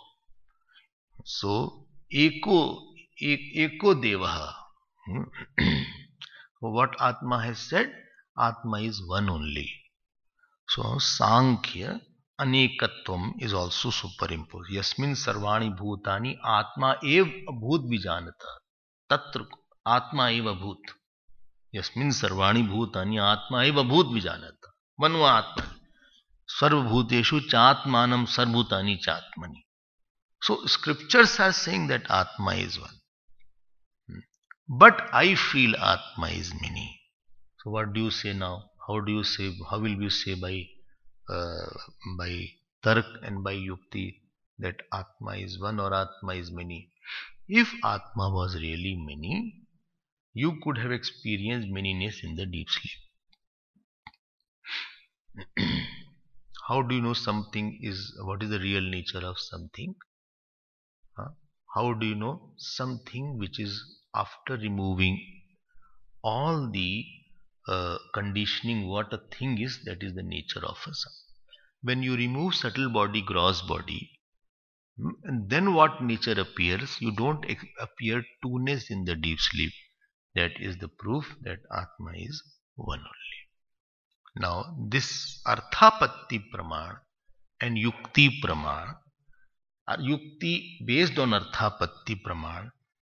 So, Eko Devaha. What Atma has said, Atma is one only. So, Sankhya Anekatvam is also superimposed. Yasmin Sarvani Bhutani Atma ev abhut vijanata. Tatra Atma ev abhut. Yasmin Sarvani Bhutani Atma ev abhut vijanata. Manva Atma. Sarvabhuteshu Chatmanam Sarvbhutani Chatmani. So scriptures are saying that Atma is one. But I feel Atma is many. So what do you say now? How do you say? How will you say by Tark and by Yukti that Atma is one or Atma is many? If Atma was really many, you could have experienced manyness in the deep sleep. How do you know something is, what is the real nature of something? How do you know something which is after removing all the conditioning what a thing is, that is the nature of a something. When you remove subtle body, gross body, and then what nature appears? You don't appear two-ness in the deep sleep. That is the proof that Atma is one only. Now this Arthapatti Praman and Yukti Praman, Yukti based on Arthapatti Praman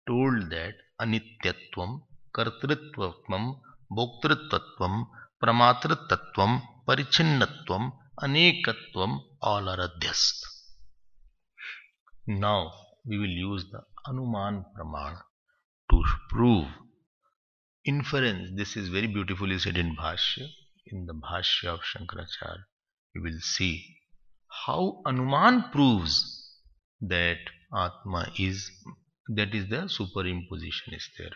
told that Anityatvam, Kartritvatvam, Bhoktritvatvam, Pramatrittatvam, Parichinnatvam, Anekatvam, all are adhyast. Now we will use the Anuman Praman to prove inference. This is very beautifully said in Bhashya. In the Bhashya of Shankaracharya, we will see how Anuman proves that Atma is, that is the superimposition is there.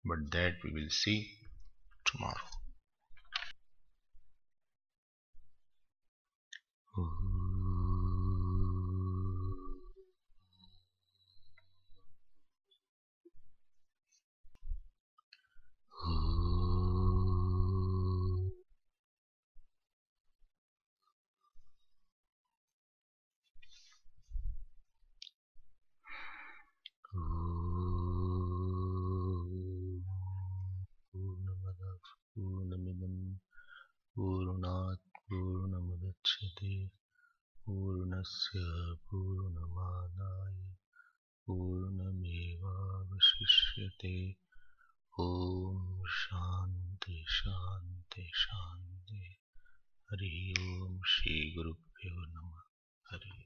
But that we will see tomorrow. पूर्णमिदं पूर्णात् पूर्णमुदच्यते पूर्णस्य पूर्णमादाय पूर्णमेवावशिष्यते। ओम शांति शांति शांति। हरि ओम। श्री गुरुभ्यो नमः। हरि